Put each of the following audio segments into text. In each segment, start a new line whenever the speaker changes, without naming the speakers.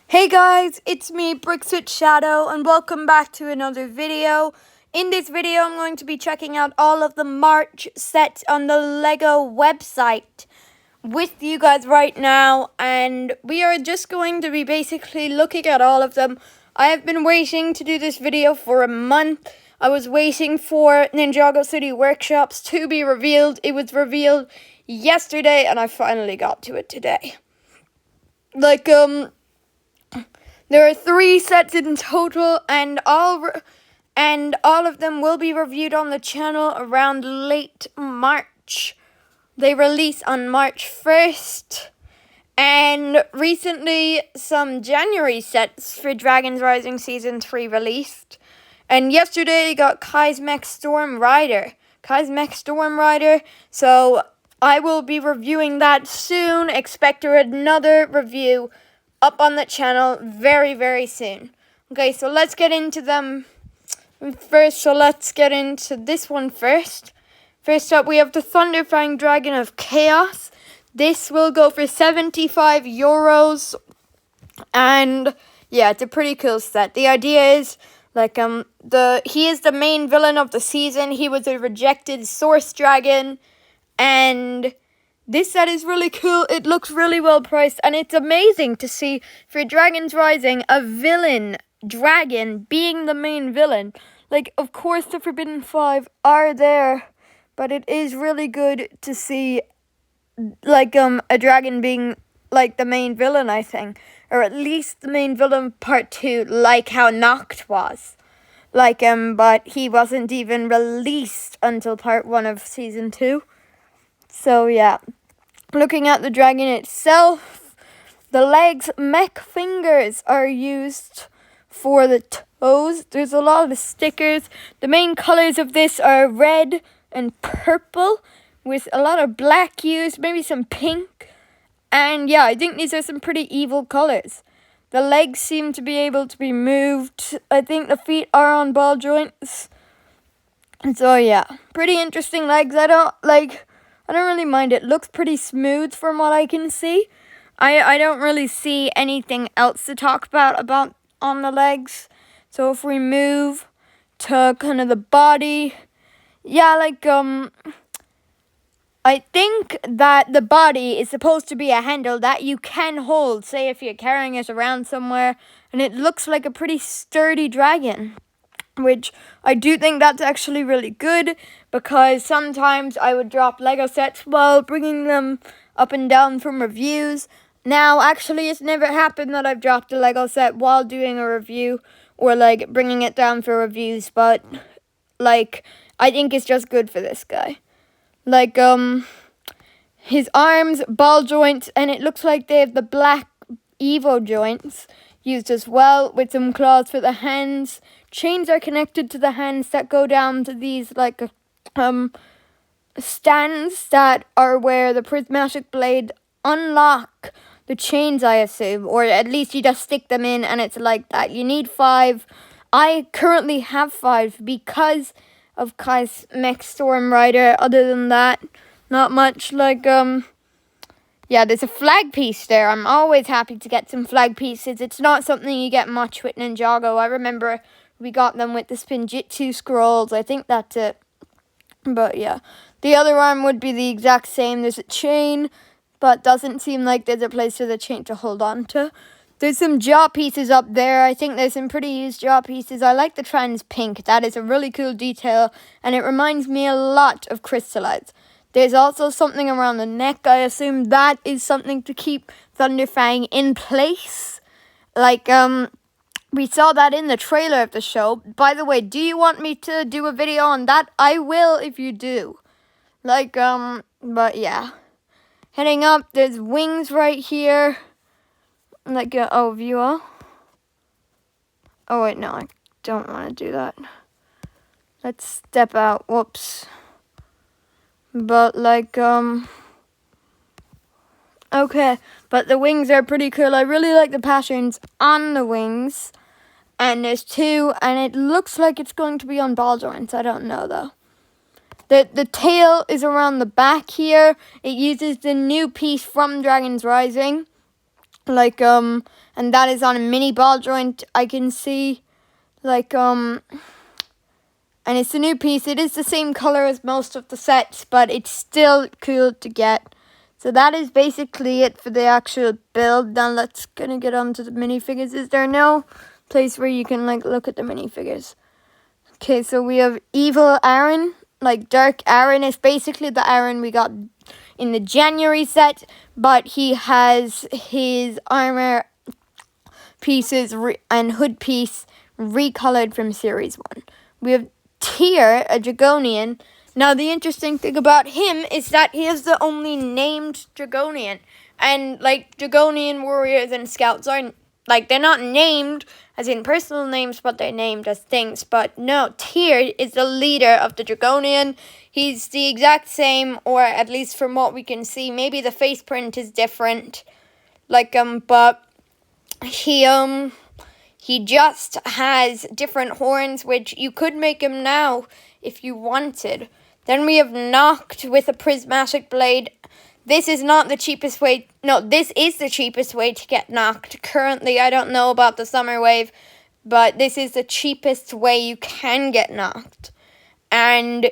Hey guys, it's me, Brickswitch Shadow, and welcome back to another video. In this video, I'm going to be checking out all of the March sets on the LEGO website with you guys right now, and we are just going to be basically looking at all of them. I have been waiting to do this video for a month. I was waiting for Ninjago City Workshops to be revealed. It was revealed yesterday, and I finally got to it today. There are 3 sets in total, and all of them will be reviewed on the channel around late March. They release on March 1st, and recently some January sets for Dragons Rising Season 3 released. And yesterday got Kai's Mech Storm Rider. So I will be reviewing that soon. Expect another review up on the channel very, very soon. Okay, so let's get into them first. So let's get into this one first. First up, we have the Thunderfang Dragon of Chaos. This will go for €75. And yeah, it's a pretty cool set. The idea is he is the main villain of the season. He was a rejected source dragon, and this set is really cool. It looks really well priced, and it's amazing to see for Dragons Rising a villain dragon being the main villain. Of course, the Forbidden Five are there, but it is really good to see a dragon being the main villain, I think, or at least the main villain part 2, like how Noct was. But he wasn't even released until part 1 of season 2. So yeah, looking at the dragon itself, the legs, mech fingers are used for the toes. There's a lot of stickers. The main colors of this are red and purple with a lot of black used, maybe some pink. And yeah, I think these are some pretty evil colors. The legs seem to be able to be moved. I think the feet are on ball joints. And so yeah, pretty interesting legs. I don't really mind it. Looks pretty smooth from what I can see. I don't really see anything else to talk about on the legs. So if we move to kind of the body, yeah, I think that the body is supposed to be a handle that you can hold, say if you're carrying it around somewhere, and it looks like a pretty sturdy dragon, which I do think that's actually really good, because sometimes I would drop Lego sets while bringing them up and down from reviews. Now, actually, it's never happened that I've dropped a Lego set while doing a review, or bringing it down for reviews, but I think it's just good for this guy. His arms, ball joints, and it looks like they have the black Evo joints used as well, with some claws for the hands. Chains are connected to the hands that go down to these stands that are where the prismatic blade unlock the chains, I assume, or at least you just stick them in and it's like that. You need 5. I currently have 5 because of Kai's Mech Storm Rider. Other than that, not much. Yeah, there's a flag piece there. I'm always happy to get some flag pieces. It's not something you get much with Ninjago. I remember we got them with the Spinjitzu scrolls. I think that's it. But yeah, the other arm would be the exact same. There's a chain, but doesn't seem like there's a place for the chain to hold on to. There's some jaw pieces up there. I think there's some pretty used jaw pieces. I like the trans pink. That is a really cool detail, and it reminds me a lot of Crystallites. There's also something around the neck. I assume that is something to keep Thunderfang in place. We saw that in the trailer of the show. By the way, do you want me to do a video on that? I will if you do. But yeah. Heading up, there's wings right here. Viewer. Oh, wait, no, I don't want to do that. Let's step out. Whoops. But, okay. But the wings are pretty cool. I really like the patterns on the wings. And there's 2, and it looks like it's going to be on ball joints. I don't know, though. The tail is around the back here. It uses the new piece from Dragons Rising. Like, and that is on a mini ball joint, I can see. Like, and it's a new piece. It is the same color as most of the sets, but it's still cool to get. So that is basically it for the actual build. Now let's gonna get on to the minifigures. Is there no place where you can like look at the minifigures? Okay, so we have Evil Aaron, like Dark Aaron is basically the Aaron we got in the January set, but he has his armor pieces and hood piece recolored from Series 1. We have Tyr, a Dragonian. Now, the interesting thing about him is that he is the only named Dragonian. And, like, Dragonian warriors and scouts aren't, like, they're not named as in personal names, but they're named as things. But no, Tyr is the leader of the Dragonian. He's the exact same, or at least from what we can see. Maybe the face print is different. Like, but he just has different horns, which you could make him now if you wanted. Then we have Noct with a prismatic blade. This is not the cheapest way. No, this is the cheapest way to get Noct. Currently, I don't know about the summer wave, but this is the cheapest way you can get Noct. And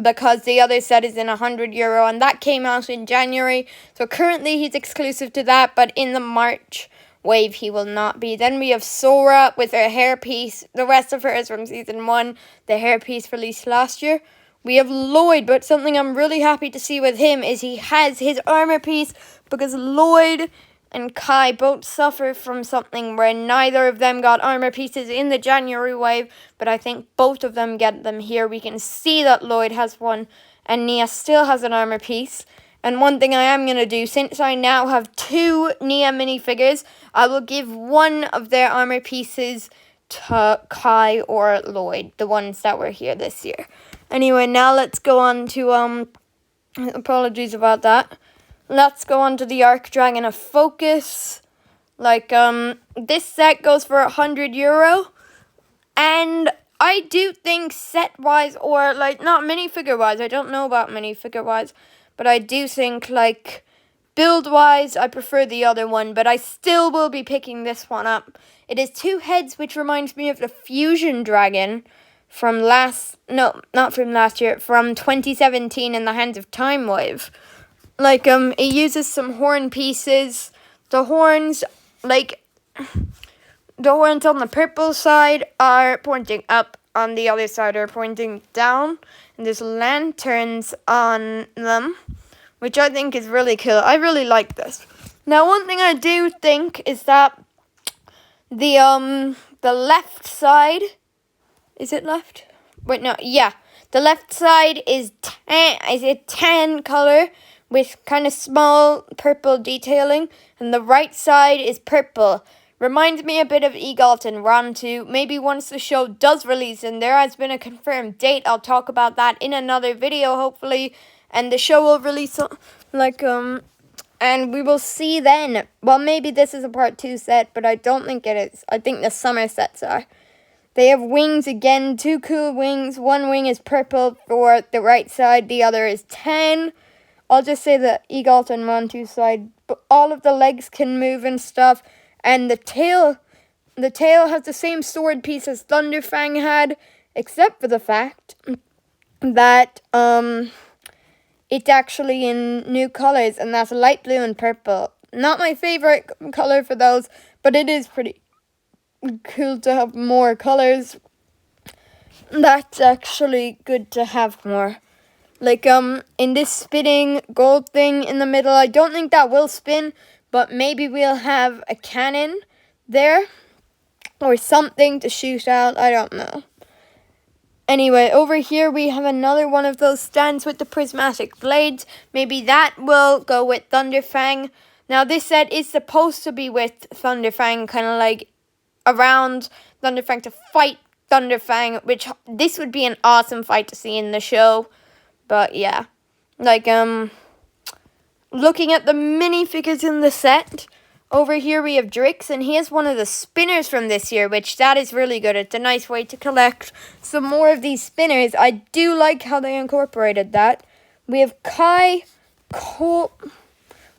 because the other set is in €100, and that came out in January. So currently he's exclusive to that, but in the March wave he will not be. Then we have Sora with her hairpiece. The rest of her is from Season 1. The hairpiece released last year. We have Lloyd, but something I'm really happy to see with him is he has his armor piece, because Lloyd and Kai both suffer from something where neither of them got armor pieces in the January wave, but I think both of them get them here. We can see that Lloyd has one, and Nia still has an armor piece. And one thing I am going to do, since I now have 2 Nia minifigures, I will give one of their armor pieces to Kai or Lloyd, the ones that were here this year. Anyway, now let's go on to, apologies about that. Let's go on to the Archdragon of Focus. Like, this set goes for €100. And I do think set-wise, or, like, not minifigure-wise, I don't know about minifigure-wise, but I do think, like, build-wise, I prefer the other one, but I still will be picking this one up. It is 2 heads, which reminds me of the Fusion Dragon from not from last year, from 2017 in the Hands of Time wave. Like, it uses some horn pieces. The horns, like, the horns on the purple side are pointing up, on the other side are pointing down, and there's lanterns on them, which I think is really cool. I really like this. Now, one thing I do think is that the left side, is it left? Wait, no, yeah. The left side is a tan color with kind of small purple detailing, and the right side is purple. Reminds me a bit of Egalt and Rontu. Maybe once the show does release and there has been a confirmed date, I'll talk about that in another video, hopefully. And the show will release, and we will see then. Well, maybe this is a part 2 set, but I don't think it is. I think the summer sets are. They have wings again, 2 cool wings. One wing is purple for the right side, the other is tan. I'll just say the Egalt and Rontu side, but all of the legs can move and stuff. And the tail has the same sword piece as Thunderfang had, except for the fact that it's actually in new colors, and that's light blue and purple. Not my favorite color for those, but it is pretty cool to have more colors. That's actually good to have more. Like, in this spinning gold thing in the middle, I don't think that will spin, but maybe we'll have a cannon there, or something to shoot out, I don't know. Anyway, over here we have another one of those stands with the prismatic blades. Maybe that will go with Thunderfang. Now, this set is supposed to be with Thunderfang, kind of like around Thunderfang to fight Thunderfang, which this would be an awesome fight to see in the show. But yeah, like, looking at the minifigures in the set, over here we have Drix, and he is one of the spinners from this year, which that is really good. It's a nice way to collect some more of these spinners. I do like how they incorporated that. We have Kai,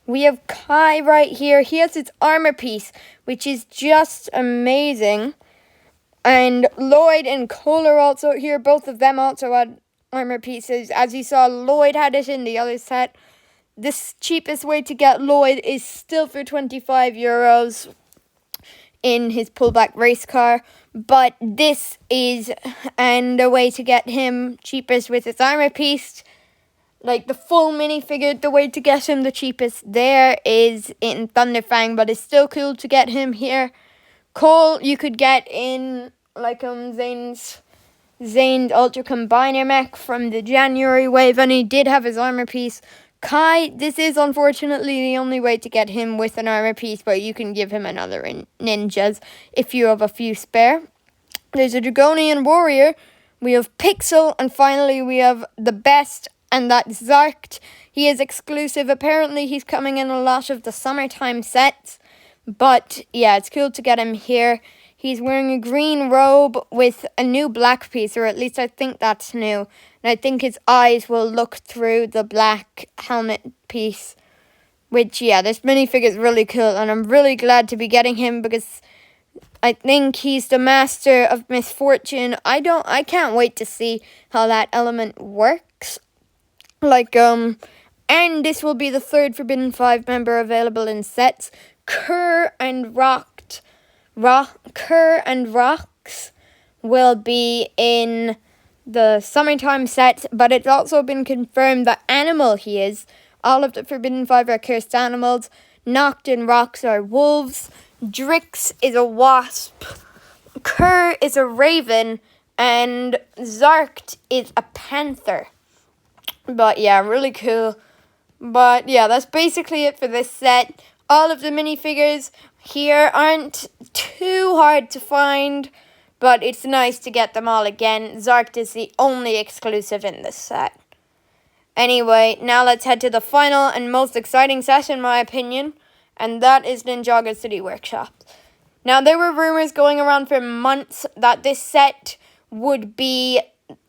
We have Kai right here. He has his armor piece, which is just amazing. And Lloyd and Cole are also here. Both of them also had armor pieces. As you saw, Lloyd had it in the other set. This cheapest way to get Lloyd is still for €25 in his pullback race car. But this is, and the way to get him cheapest with his armor piece, like the full minifigure, the way to get him the cheapest there is in Thunderfang, but it's still cool to get him here. Cole, you could get in like Zane's Ultra Combiner mech from the January wave, and he did have his armor piece. Kai, this is unfortunately the only way to get him with an armor piece, but you can give him another ninjas if you have a few spare. There's a Dragonian Warrior, we have Pixel, and finally we have the best, and that's Zarkt. He is exclusive. Apparently he's coming in a lot of the summertime sets, but yeah, it's cool to get him here. He's wearing a green robe with a new black piece, or at least I think that's new. And I think his eyes will look through the black helmet piece. Which, yeah, this minifigure is really cool. And I'm really glad to be getting him because I think he's the master of misfortune. I can't wait to see how that element works. And this will be the third Forbidden 5 member available in sets. Kerr and Rox will be in the summertime set, but it's also been confirmed that animal he is. All of the Forbidden 5 are cursed animals. Noct and Rox are wolves. Drix is a wasp. Kerr is a raven. And Zarkt is a panther. But yeah, really cool. But yeah, that's basically it for this set. All of the minifigures here aren't too hard to find, but it's nice to get them all again. Zarkt is the only exclusive in this set. Anyway, now let's head to the final and most exciting set in my opinion, and that is Ninjago City Workshop. Now, there were rumors going around for months that this set would be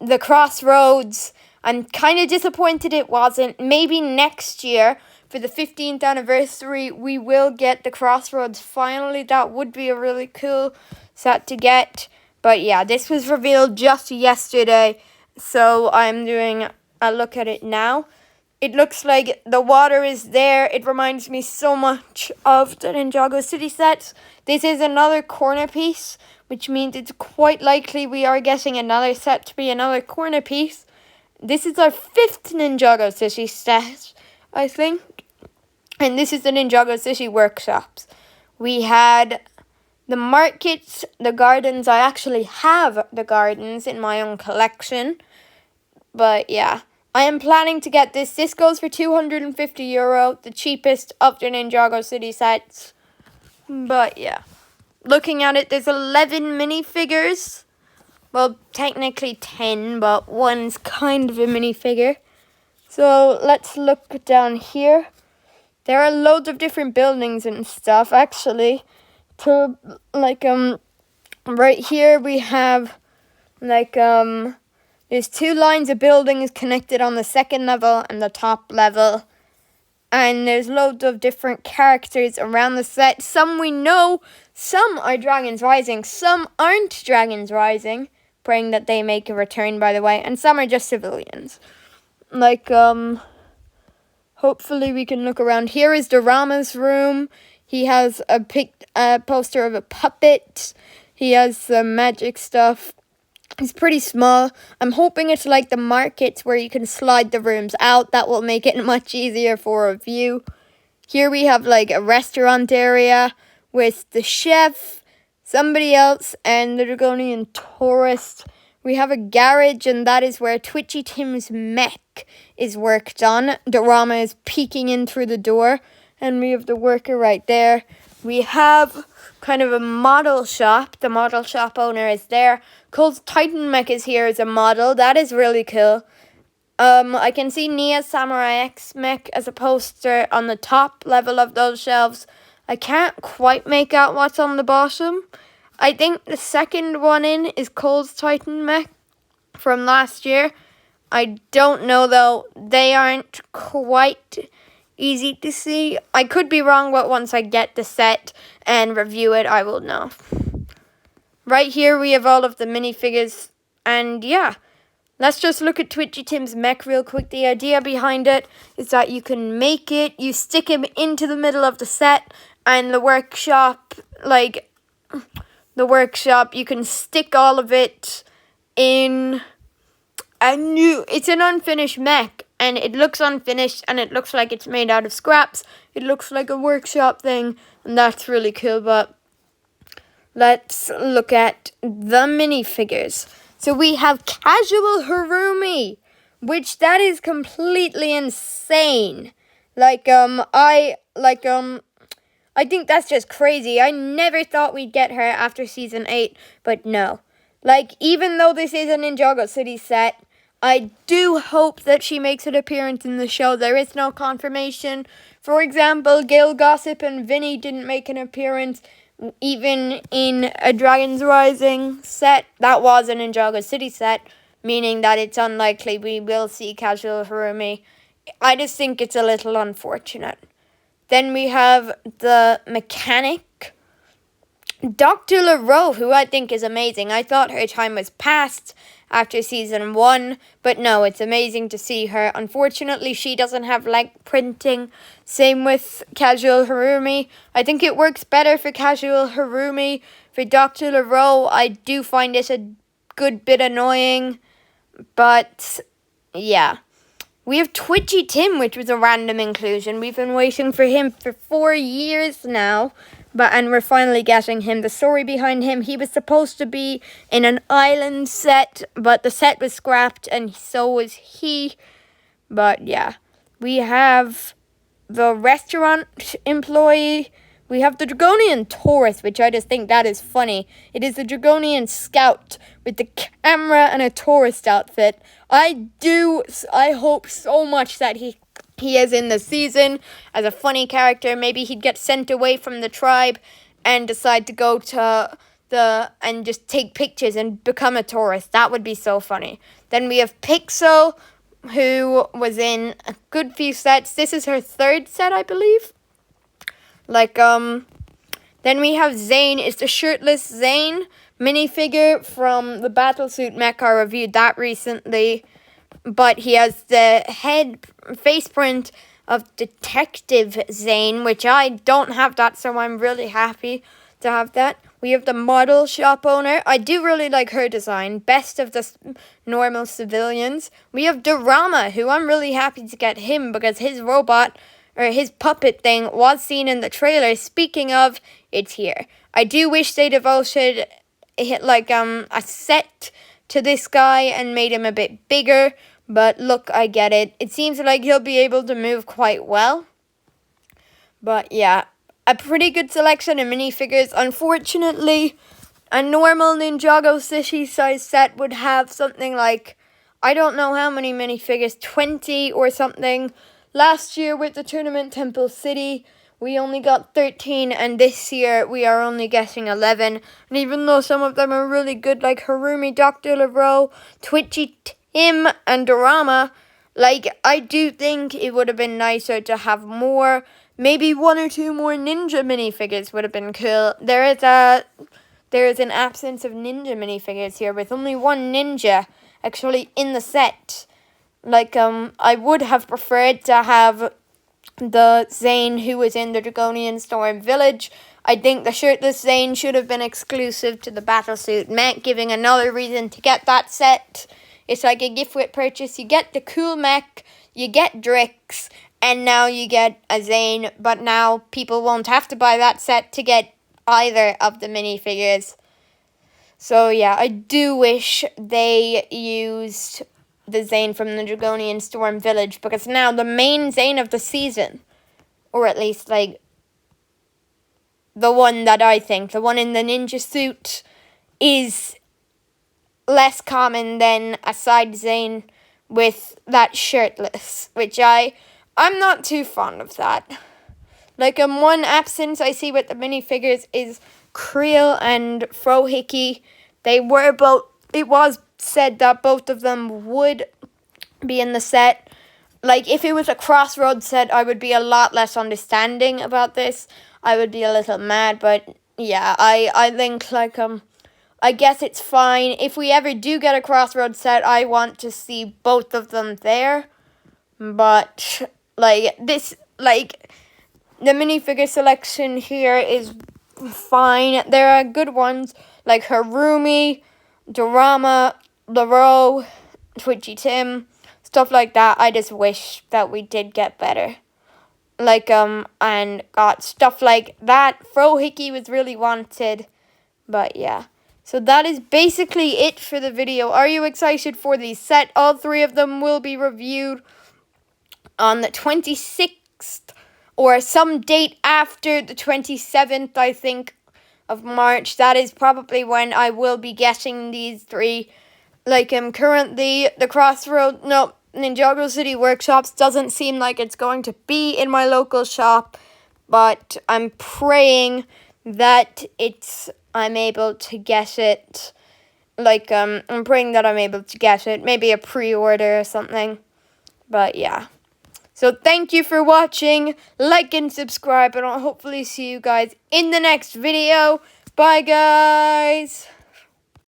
the Crossroads. I'm kind of disappointed it wasn't. Maybe next year, for the 15th anniversary, we will get the Crossroads finally. That would be a really cool set to get. But yeah, this was revealed just yesterday, so I'm doing a look at it now. It looks like the water is there. It reminds me so much of the Ninjago City sets. This is another corner piece, which means it's quite likely we are getting another set to be another corner piece. This is our 5th Ninjago City set, I think. And this is the Ninjago City Workshops. We had the markets, the gardens. I actually have the gardens in my own collection. But yeah, I am planning to get this. This goes for €250, the cheapest of the Ninjago City sets. But yeah, looking at it, there's 11 minifigures. Well, technically 10, but one's kind of a minifigure. So let's look down here. There are loads of different buildings and stuff, actually. Right here we have, there's 2 lines of buildings connected on the 2nd level and the top level. And there's loads of different characters around the set. Some we know, some are Dragons Rising, some aren't Dragons Rising. Praying that they make a return, by the way. And some are just civilians. Hopefully we can look around. Here is Dorama's room. He has a poster of a puppet. He has some magic stuff. It's pretty small. I'm hoping it's like the markets where you can slide the rooms out. That will make it much easier for a view. Here we have like a restaurant area with the chef, somebody else, and the Dragonian tourist. We have a garage, and that is where Twitchy Tim's mech is worked on. Dorama is peeking in through the door, and we have the worker right there. We have kind of a model shop. The model shop owner is there. Cole's Titan mech is here as a model. That is really cool. I can see Nia's Samurai X mech as a poster on the top level of those shelves. I can't quite make out what's on the bottom. I think the second one in is Cole's Titan mech from last year. I don't know though. They aren't quite easy to see. I could be wrong, but once I get the set and review it, I will know. Right here, we have all of the minifigures, and yeah. Let's just look at Twitchy Tim's mech real quick. The idea behind it is that you can make it, you stick him into the middle of the set, and the workshop, you can stick all of it in it's an unfinished mech, and it looks unfinished, and it looks like it's made out of scraps. It looks like a workshop thing, and that's really cool, but let's look at the minifigures. So we have Casual Harumi, which that is completely insane. I think that's just crazy. I never thought we'd get her after season 8, but no. Even though this is a Ninjago City set, I do hope that she makes an appearance in the show. There is no confirmation. For example, Gail Gossip and Vinny didn't make an appearance. Even in a Dragon's Rising set, that was a Ninjago City set, meaning that it's unlikely we will see Casual Harumi. I just think it's a little unfortunate. Then we have the mechanic, Dr. LaRoe, who I think is amazing. I thought her time was past after season 1, but no, it's amazing to see her. Unfortunately, she doesn't have leg printing. Same with Casual Harumi. I think it works better for Casual Harumi. For Dr. LaRoe, I do find it a good bit annoying, but yeah. We have Twitchy Tim, which was a random inclusion. We've been waiting for him for 4 years now, and we're finally getting him. The story behind him, he was supposed to be in an island set, but the set was scrapped, and so was he. But yeah, we have the restaurant employee. We have the Dragonian Taurus, which I just think that is funny. It is the Dragonian Scout with the camera and a tourist outfit. I hope so much that he is in the season as a funny character. Maybe he'd get sent away from the tribe and decide to go to and just take pictures and become a tourist. That would be so funny. Then we have Pixel, who was in a good few sets. This is her 3rd set, I believe. Then we have Zane. It's the shirtless Zane minifigure from the Battlesuit Mech. I reviewed that recently. But he has the face print of Detective Zane, which I don't have that, so I'm really happy to have that. We have the model shop owner. I do really like her design. Best of the normal civilians. We have Dorama, who I'm really happy to get him because his robot, or his puppet thing, was seen in the trailer. Speaking of, it's here. I do wish they devoted a set to this guy and made him a bit bigger, but look, I get it. It seems like he'll be able to move quite well. But yeah, a pretty good selection of minifigures. Unfortunately, a normal Ninjago City size set would have something like, I don't know how many minifigures, 20 or something. Last year with the tournament Temple City, we only got 13, and this year we are only getting 11. And even though some of them are really good, like Harumi, Dr. LaRoe, Twitchy Tim, and Dorama, I do think it would have been nicer to have more. Maybe 1 or 2 more ninja minifigures would have been cool. There is an absence of ninja minifigures here, with only 1 ninja actually in the set. I would have preferred to have the Zane who was in the Dragonian Storm Village. I think the shirtless Zane should have been exclusive to the Battlesuit Mech, giving another reason to get that set. It's like a gift with purchase. You get the cool mech, you get Drix, and now you get a Zane. But now people won't have to buy that set to get either of the minifigures. So yeah, I do wish they used the Zane from the Dragonian Storm Village, because now the main Zane of the season, or at least the one that I think, the one in the ninja suit, is less common than a side Zane with that shirtless, which I'm not too fond of that. One absence I see with the minifigures is Creel and Frohickey. It was said that both of them would be in the set. like, if it was a Crossroads set, I would be a lot less understanding about this. I would be a little mad, but yeah, I think, like, I guess it's fine. If we ever do get a Crossroads set, I want to see both of them there. But, like, this, like, the minifigure selection here is fine. There are good ones, like Harumi, Dorama, Laro, Twitchy Tim, stuff like that. I just wish that we did get better. Like, and got stuff like that. Frohickey was really wanted. But, yeah. So that is basically it for the video. Are you excited for the set? All three of them will be reviewed on the 26th or some date after the 27th, I think, of March. That is probably when I will be getting these three. Like, currently, the Ninjago City Workshops doesn't seem like it's going to be in my local shop, but I'm praying that I'm able to get it. Like, I'm praying that I'm able to get it. Maybe a pre-order or something. But, yeah. So, thank you for watching. Like and subscribe, and I'll hopefully see you guys in the next video. Bye, guys.